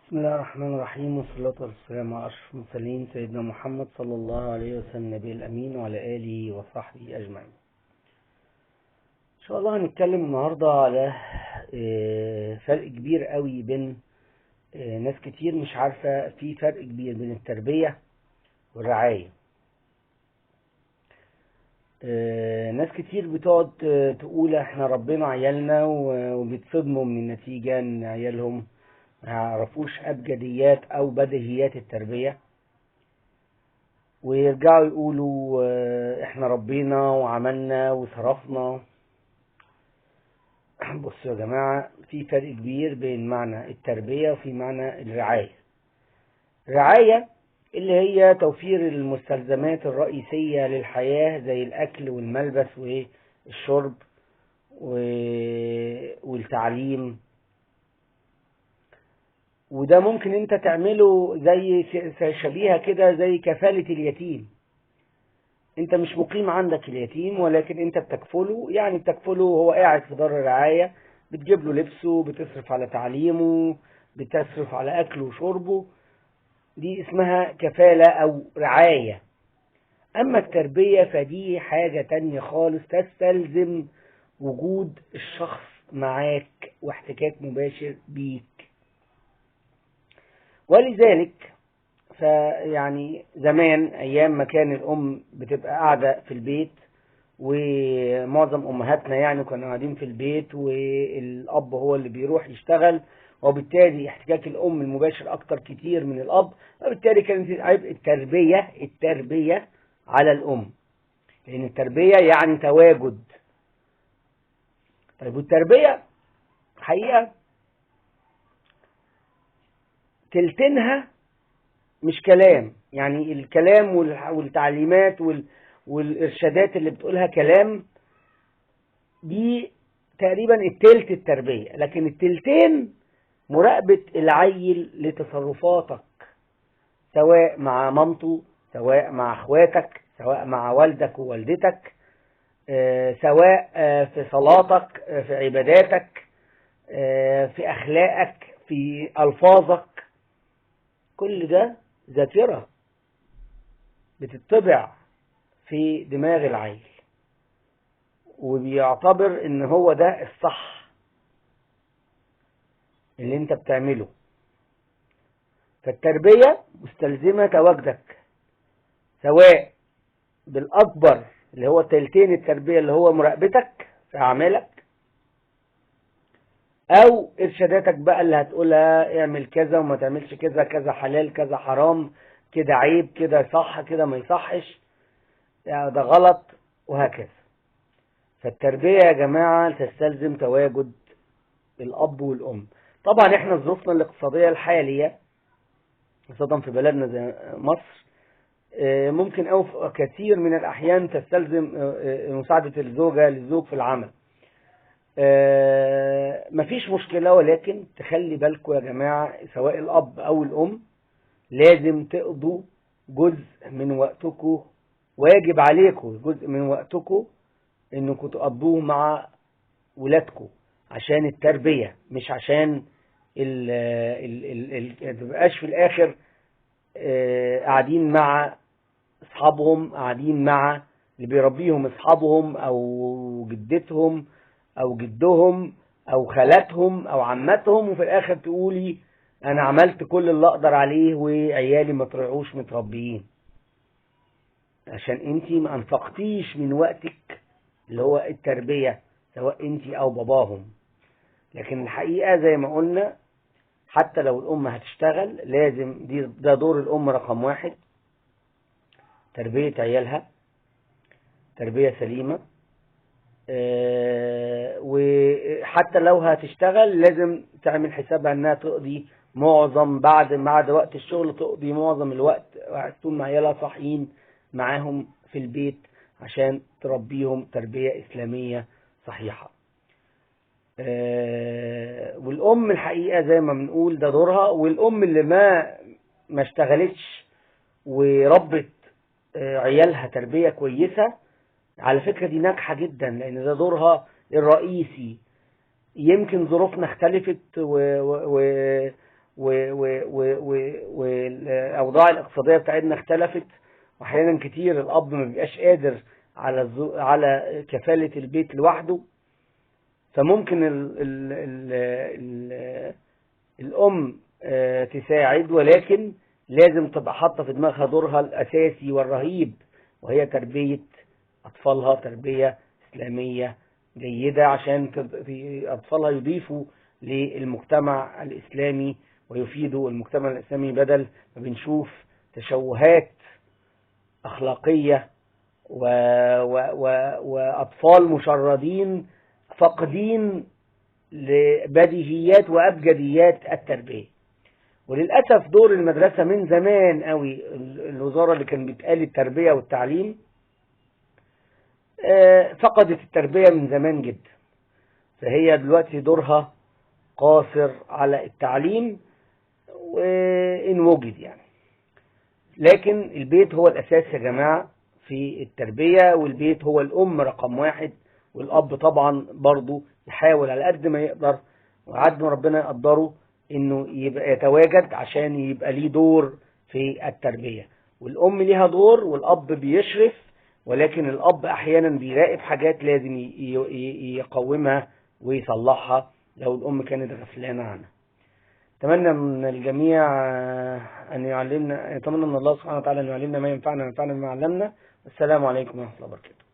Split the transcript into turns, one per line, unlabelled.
بسم الله الرحمن الرحيم، والصلاة والسلام على أشرف المرسلين سيدنا محمد صلى الله عليه وسلم النبي الأمين وعلى آله وصحبه أجمعين. إن شاء الله هنتكلم النهاردة على فرق كبير قوي بين ناس كتير مش عارفة في فرق كبير بين التربية والرعاية. ناس كتير بتقعد تقول احنا ربنا عيالنا وبيتصدموا من النتيجة ان عيالهم ما يعرفوش أبجديات أو بديهيات التربية، ويرجعوا يقولوا احنا ربينا وعملنا وصرفنا. بصوا يا جماعة، في فرق كبير بين معنى التربية وفي معنى الرعاية. الرعاية اللي هي توفير المستلزمات الرئيسية للحياة زي الأكل والملبس والشرب والتعليم، وده ممكن انت تعمله زي شبيهة كده زي كفالة اليتيم. انت مش مقيم عندك اليتيم، ولكن انت بتكفله، يعني بتكفله وهو قاعد في دار الرعاية، بتجيب له لبسه، بتصرف على تعليمه، بتصرف على اكله وشربه. دي اسمها كفالة او رعاية. اما التربية فدي حاجة تانية خالص، تستلزم وجود الشخص معاك واحتكاك مباشر بيك. ولذلك فيعني زمان ايام ما كان الام بتبقى قاعدة في البيت، ومعظم امهاتنا يعني كانوا قاعدين في البيت، والاب هو اللي بيروح يشتغل، وبالتالي احتكاك الام المباشر اكتر كتير من الاب، وبالتالي كانت عبء التربية على الام، لان التربية يعني تواجد. طيب، والتربية حقيقة تلتينها مش كلام، يعني الكلام والتعليمات والإرشادات اللي بتقولها كلام، دي تقريبا التلت التربية، لكن التلتين مراقبة العيل لتصرفاتك، سواء مع مامته، سواء مع اخواتك، سواء مع والدك ووالدتك، سواء في صلاتك، في عباداتك، في أخلاقك، في ألفاظك. كل ده ذاكرة بتطبع في دماغ العيل، وبيعتبر ان هو ده الصح اللي انت بتعمله. فالتربية مستلزمة تواجدك، سواء بالاكبر اللي هو تلتين التربية اللي هو مراقبتك في اعمالك، او ارشاداتك بقى اللي هتقولها اعمل كذا وما تعملش كذا، كذا حلال كذا حرام، كده عيب كده صح كده ما يصحش، يعني ده غلط، وهكذا. فالتربية يا جماعة تستلزم تواجد الأب والأم. طبعا احنا ظروفنا الاقتصادية الحالية، خاصة في بلدنا زي مصر، ممكن أو كثير من الأحيان تستلزم مساعدة الزوجة للزوج في العمل. مفيش مشكلة، ولكن تخلي بالكم يا جماعة، سواء الأب أو الأم لازم تقضوا جزء من وقتكم، واجب عليكم جزء من وقتكم انكم تقضوه مع ولادكم عشان التربية، مش عشان تبقاش في الاخر قاعدين مع اصحابهم، قاعدين مع اللي بيربيهم اصحابهم او جدتهم او جدهم او خالاتهم او عمتهم، وفي الاخر تقولي انا عملت كل اللي اقدر عليه وعيالي ما طلعوش متربيين، عشان انتي ما انفقتيش من وقتك اللي هو التربية، سواء انتي او باباهم. لكن الحقيقة زي ما قلنا، حتى لو الام هتشتغل لازم ده دور الام رقم واحد، تربية عيالها تربية سليمة. وحتى لو هتشتغل لازم تعمل حسابها انها تقضي معظم بعد وقت الشغل، تقضي معظم الوقت تكون مع عيالها صاحيين معاهم في البيت عشان تربيهم تربية إسلامية صحيحة. والأم الحقيقة زي ما بنقول ده دورها، والأم اللي ما اشتغلتش وربت عيالها تربية كويسة، على فكرة دي ناجحة جدا، لأن ده دورها الرئيسي. يمكن ظروفنا اختلفت والأوضاع الاقتصادية بتاعتنا اختلفت، وأحيانا كتير الأب ما بيبقاش قادر على كفالة البيت لوحده. فممكن الأم تساعد، ولكن لازم تبقى حاطة في دماغها دورها الأساسي والرهيب، وهي تربية أطفالها تربية إسلامية جيدة، عشان أطفالها يضيفوا للمجتمع الإسلامي ويفيدوا المجتمع الإسلامي، بدل ما بنشوف تشوهات أخلاقية وأطفال مشردين فاقدين لبديهيات وأبجديات التربية. وللأسف دور المدرسة من زمان قوي، الوزارة اللي كان بتقال التربية والتعليم فقدت التربية من زمان جدا، فهي دلوقتي دورها قاصر على التعليم وإن وجد يعني. لكن البيت هو الأساس يا جماعة في التربية، والبيت هو الأم رقم واحد، والأب طبعا برضو يحاول على قد ما يقدر وعد ما ربنا يقدره إنه يبقى يتواجد عشان يبقى ليه دور في التربية. والأم ليها دور والأب بيشرف، ولكن الأب أحيانا بيراقب حاجات لازم يقومها ويصلحها لو الأم كانت غفلانة عنها. أتمنى من الجميع أن يعلمنا، أتمنى من الله سبحانه وتعالى أن يعلمنا ما ينفعنا وينفعنا بما علمنا. السلام عليكم ورحمة الله وبركاته.